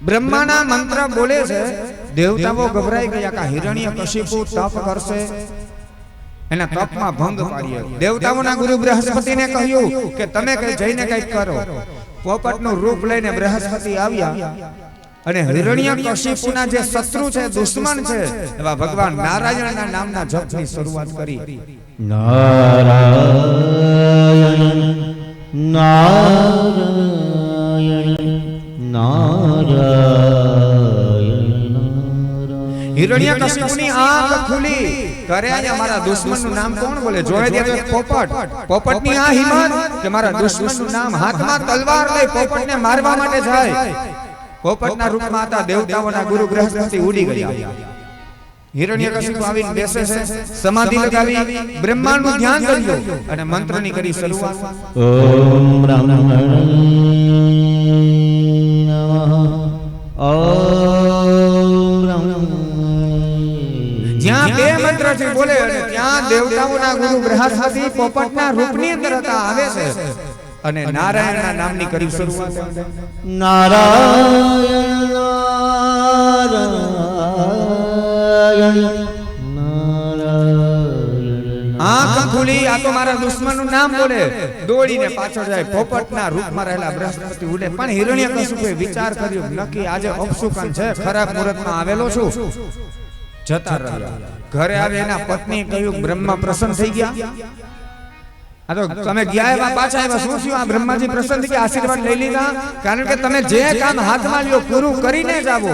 બ્રહ્માના મંત્ર બોલે છે, દેવતાઓ ગભરાઈ ગયા કે હિરણ્યકશિપુ તપ કરશે, એના તપમાં ભંગ પાડીએ. દેવતાઓના ગુરુ બૃહસ્પતિને કહ્યું કે તમે કઈ જઈને કઈક કરો. પોપટનું રૂપ લઈને બૃહસ્પતિ આવ્યા અને હિરણ્યકશિપુના જે શત્રુ છે, દુશ્મન છે, એવા ભગવાન નારાયણના નામના જપની શરૂઆત કરી. નારાયણ નારાયણ નારાયણ. હિરણ્યકશિપુની આંખ ખુલી. કરે આ મારા દુશ્મનનું નામ કોણ બોલે? જોઈ દે તો પોપટ. પોપટની આ હિંમત કે મારા દુશ્મનનું નામ, હાથમાં તલવાર લઈ પોપટને મારવા માટે જાય. પોપટના રૂપમાં હતા દેવતાઓના ગુરુ બૃહસ્પતિ ઉડી ગયા. હિરણ્યકશિપુ આવીને બેસે છે, સમાધિ લગાવી બ્રહ્માંડનું ધ્યાન કર્યું અને મંત્રની કરી શરૂઆત. ઓમ બ્રહ્મણે નમઃ. ઓમ બ્રહ્મણે. જ્યાં બે મંત્રથી બોલે અને ત્યાં દેવતાઓના ગુરુ બૃહસ્પતિ પોપટના રૂપની અંદર હતા, આવે છે અને નારાયણના નામની કરી શરૂઆત. નારાયણ નારાયણ નારાયણ. આંખ ખુલી. આ તો મારા દુશ્મનનું નામ બોલે. દોડીને પાછળ જાય. પોપટના રૂપમાં રહેલા બૃહસ્પતિ ઉડે. પણ હિરણ્યકશિપુએ વિચાર કર્યો, નક્કી આજે અપશુકન છે, ખરાબ મુહૂર્તમાં આવેલો છું. જતા રહ્યા. ઘરે આવે એના પત્ની કહ્યું, બ્રહ્મા પ્રસન્ન થઈ ગયા. આ તો તમે ગયા એવા પાછા આવ્યા, શું થયું? આ બ્રહ્માજી પ્રસન્ન થઈ ગયા, આશીર્વાદ લઈ લીધા. કારણ કે તમે જે કામ હાથમાં લ્યો પૂરું કરીને જ આવો.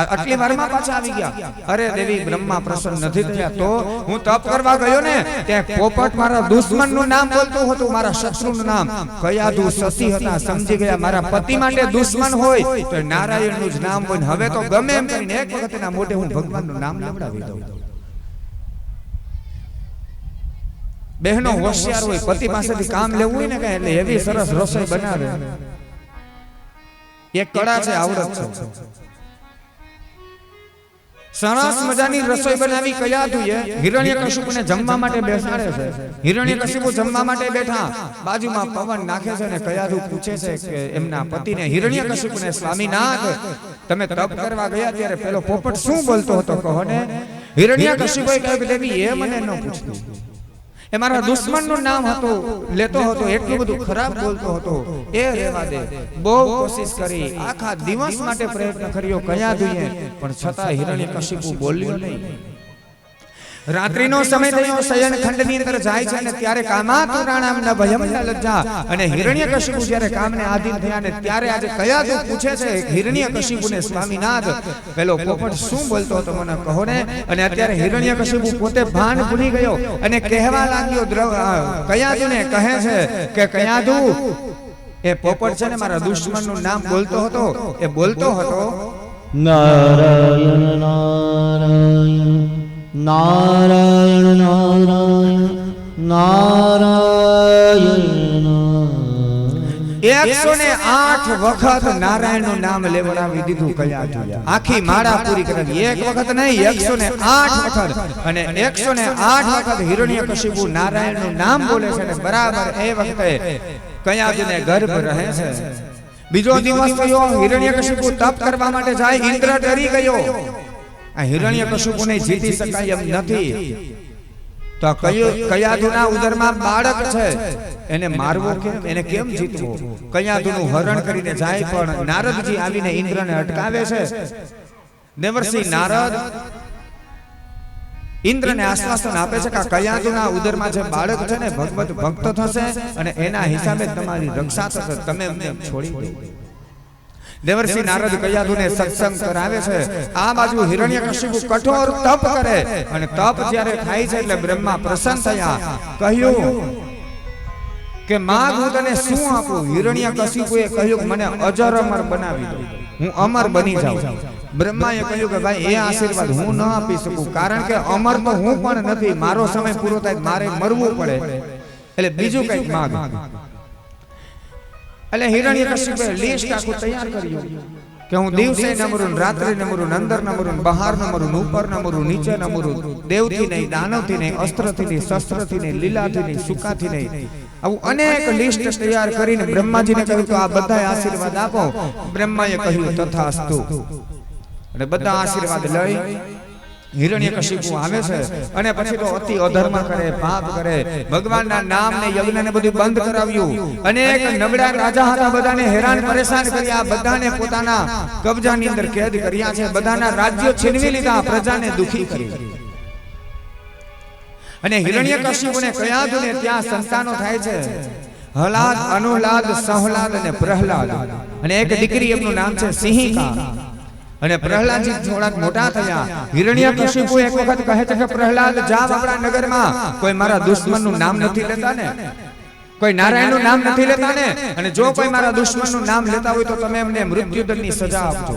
આટલી વારમાં પાછા આવી ગયા. અરે દેવી, બ્રહ્મા પ્રસન્ન નથી થયા. તો હું તપ કરવા ગયો ને, ત્યાં પોપટ મારા દુશ્મનનું નામ બોલતું હતું, મારા શત્રુનું નામ. કયાધુ સતી હતા, સમજી ગયા મારા પતિ માટે દુશ્મન હોય તો નારાયણનું જ નામ હોય. હવે તો ગમે એમ કરીને એક વખત એના મોઢે હું ભગવાનનું નામ લેવડાવી દઉં. બહેનો હોશિયાર હોય, પતિ પાસેથી કામ લેવું હોય ને કે એટલે એવી સરસ રસોઈ બનાવે. એક કળા છે, આવડત છે. સરસ મજાની રસોઈ બનાવી કયાધુએ હિરણ્યકશિપુને જમવા માટે બેસાડે છે. હિરણ્યકશિપુ જમવા માટે બેઠા, બાજુમાં પવન નાખે છે અને કયાધુ પૂછે છે કે એમના પતિને, હિરણ્યકશિપુને, સ્વામીનાથ તમે તપ કરવા ગયા ત્યારે પેલો પોપટ શું બોલતો હતો કહો ને? હિરણ્યકશિપુએ કહ્યું કે દેવી એ મને ન પૂછતું, એ મારા દુશ્મનનું નામ હતું, લેતો હતો, એટલું બધું ખરાબ બોલતો હતો, એ રહેવા દે. બહુ કોશિશ કરી, આખા દિવસ માટે પ્રયત્ન કર્યો કયાધુએ, પણ છતાં હિરણ્યકશિપુ બોલ્યો નહીં. રાત્રિનો સમય થયો, શયન ખંડની અંદર જાય છે અને ત્યારે કામાતુરાણામ ન ભયમ ન લજ્જા. અને હિરણ્યકશિપુ જ્યારે કામને આધીન થયા ને ત્યારે આજે કયાધુ પૂછે છે હિરણ્યકશિપુને, સ્વામીનાથ પેલો પોપટ શું બોલતો હતો મને કહો ને? અને અત્યારે હિરણ્યકશિપુ પોતે ભાન ભૂલી ગયો અને કહેવા લાગ્યો, કયાધુને કહે છે કે કયાધુ, એ પોપટ છે ને મારા દુશ્મનનું નામ બોલતો હતો, એ બોલતો હતો નારાયણ નારાયણ નારાયણ નારાયણ નારાયણ. 108 વખત નારાયણનું નામ લેવડાવી દીધું કયાધુએ. આખી માળા પૂરી કરાવી. એક વખત નહીં, 108 વખત. અને 108 વખત હિરણ્યકશિપુ નારાયણનું નામ બોલે છે અને બરાબર એ વખતે કયાધુને ગર્ભ રહે છે. બીજો દિવસ થયો, હિરણ્યકશિપુ તપ કરવા માટે જાય. ઇન્દ્ર ડરી ગયો, આ હિરણ્યકશિપુને જીતી શકાય એમ નથી. તો કયાધુના ઉદરમાં બાળક છે, એને મારવો કેમ, એને કેમ જીતવો? કયાધુનું હરણ કરીને જાય, પણ નારદજી આવીને ઇન્દ્રને અટકાવે છે. દેવર્ષિ નારદ ઇન્દ્રને આશ્વાસન આપે છે કે કયાધુના ઉદરમાં જે બાળક છે ને ભગવત ભક્ત થશે અને એના હિસાબે તમારી રક્ષા થશે, તમે એમને છોડી દો. દેવર્ષિ નારદ કયાધુને સત્સંગ કરાવે છે. આ બાજુ હિરણ્યકશિપુ કઠોર તપ કરે અને તપ જ્યારે થાય છે એટલે બ્રહ્મા પ્રસન્ન થયા. કહ્યું કે માગ હું તને શું આપું? હિરણ્યકશિપુએ કહ્યું મને અજર અમર બનાવી દો, હું અમર બની જાઉં. બ્રહ્માએ કહ્યું કે ભાઈ એ આશીર્વાદ હું ન આપી શકું, કારણ કે અમર તો હું પણ નથી, મારો સમય પૂરો થાય મારે મરવું પડે, એટલે બીજું કંઈક માગ. એટલે હિરણ્યકશિપુએ લિસ્ટ આખું તૈયાર કર્યું કે હું દિવસે ન મરું, રાત્રે ન મરું, અંદર ન મરું, બહાર ન મરું, ઉપર ન મરું, નીચે ન મરું, દેવથી નહીં, દાનવથી નહીં, અસ્ત્રથી નહીં, શસ્ત્રથી નહીં, લીલાથી નહીં, સુકાથી નહીં, આવું અનેક લિસ્ટ તૈયાર કરીને બ્રહ્માજીને કહ્યું તો આ બધા આશીર્વાદ આપો. બ્રહ્માએ કહ્યું તથાસ્તુ અને બધા આશીર્વાદ લઈ હિરણ્યકશિપુ આવે છે અને પછી તો અતિ અધર્મ કરે, પાપ કરે, ભગવાનના નામ ને યજ્ઞ ને બધું બંધ કરાવ્યું. અનેક નબળા રાજા હતા, બધાને હેરાન પરેશાન કર્યા, બધાને પોતાના કબજાની અંદર કેદ કર્યા છે, બધાના રાજ્યો છીનવી લીધા, પ્રજાને દુખી કરી. અને હિરણ્યકશિપુને કયાધુને ત્યાં સંતાનો થાય છે, હલાદ, અનુલાદ, સહલાદ અને પ્રહલાદ. અને એક દીકરી, એમનું નામ છે સિંહિકા. અને પ્રહલાદજી થોડાક મોટા થયા. હિરણ્યકશિપુ એક વખત કહે છે કે પ્રહલાદ જા આપણા નગરમાં, કોઈ મારા દુશ્મનનું નામ નથી લેતા ને, કોઈ નારાયણનું નામ નથી લેતા ને, અને જો કોઈ મારા દુશ્મનનું નામ લેતા હોય તો તમે એમને મૃત્યુદંડની સજા આપજો.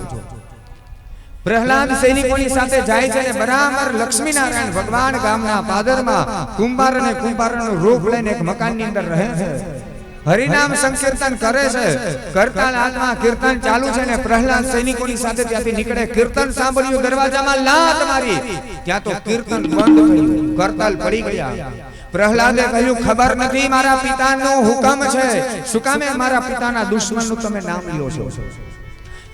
પ્રહલાદ સૈનિકોની સાથે જાય છે અને બરાબર લક્ષ્મીનારાયણ ભગવાન ગામના પાદરમાં કુંભાર અને કુંભારનો રૂપ લઈને એક મકાનની અંદર રહે છે. હરિનામ સંકીર્તન કરે છે. કરતાલ હાથમાં કીર્તન ચાલુ છે ને પ્રહલાદ સૈનિકોની સાથે ત્યાંથી નીકળે. કીર્તન સાંભળ્યું, દરવાજામાં લાત મારી, ત્યાં તો કીર્તન બંધ થયું, કરતાલ પડી ગયા. પ્રહલાદે કહ્યું ખબર નથી, મારા પિતાનો હુકમ છે, શું કામે મારા પિતાના દુશ્મનનું તમે નામ લ્યો છો?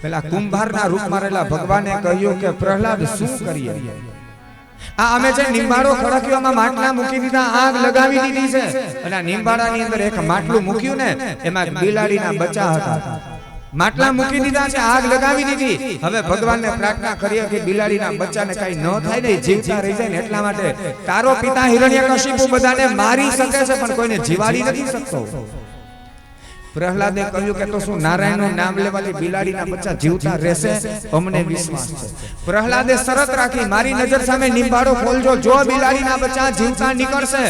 પેલા કુંભારના રૂપમાં રહેલા ભગવાને કહ્યું કે પ્રહલાદ શું કરીએ? આ અમે જે નિંબાળો ખડક્યોમાં માટલા મૂકી દીધા, આગ લગાવી દીધી છે. અને આ નિંબાળાની અંદર એક માટલું મૂક્યું ને, એમાં બિલાડીના બચ્ચા હતા. માટલા મૂકી દીધા છે, આગ લગાવી દીધી. હવે ભગવાનને પ્રાર્થના કરીએ કે બિલાડીના બચ્ચાને કઈ ન થાય ને, જીવતા રહી જાય ને, એટલા માટે તારો પિતા હિરણ્યકશિપુ બધાને મારી શકે છે પણ કોઈને જીવાડી નથી શકતો. પ્રહલાદે કહ્યું કે તો શું નારાયણનું નામ લેવાથી બિલાડીના બચ્ચા જીવતા રહેશે? અમને વિશ્વાસ છે. પ્રહલાદે શરત રાખી, મારી નજર સામે નિંબાળો ખોલજો, જો બિલાડીના બચ્ચા જીવતા નીકળશે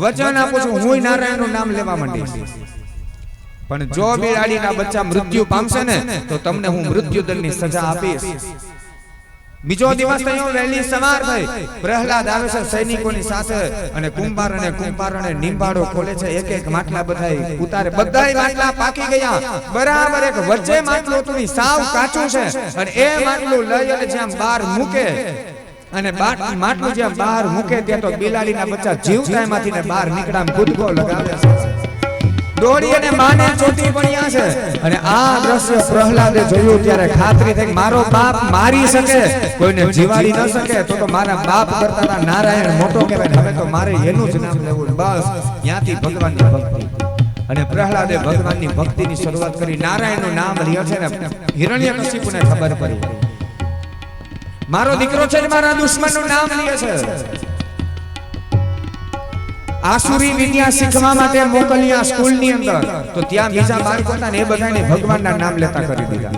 વચન આપું છું હું નારાયણનું નામ લેવા માંડીશ, પણ જો બિલાડીના બચ્ચા મૃત્યુ પામશે ને તો તમને હું મૃત્યુદંડની સજા આપીશ. બીજો દિવસ થયો, વહેલી સવાર થઈ, પ્રહલાદ આવે છે સૈનિકોની સાથે અને કુંભાર અને નિંબાળો ખોલે છે. એક એક માટલા બધાય ઉતારે, બધાય માટલા પાકી ગયા. બરાબર એક વચ્ચે માટલું હતું, સાવ કાચું છે, અને એ માટલું લઈ અને જ્યાં બહાર મૂકે, અને માટલું જ્યાં બહાર મૂકે ત્યાં તો બિલાડીના બચ્ચા જીવતા એમાંથી ને બહાર નીકળામ કૂદકો લગાવે છે. દોડી અને માને ચોટી પડ્યા છે. અને આ દ્રશ્ય પ્રહલાદે જોયું ત્યારે ખાતરી થઈ, મારો બાપ મારી શકે, કોઈને જીવાડી ન શકે, તો મારા બાપ કરતા નારાયણ મોટો કહેવાય. હવે તો મારે એનું જ નામ લેવું. બસ ત્યાંથી ભગવાનની ભક્તિ. અને પ્રહલાદે ભગવાનની ભક્તિની શરૂઆત કરી. નારાયણનું નામ લ્યો છે ને હિરણ્યકશિપુને ખબર પડી, મારો દીકરો છે ને મારા દુશ્મનનું નામ લે છે. આસુરી વિદ્યા શીખવા માટે મોકલ્યા સ્કૂલની અંદર, તો ત્યાં બીજા બાળકો હતા ને એ બધાને ભગવાનના નામ લેતા કરી દીધા.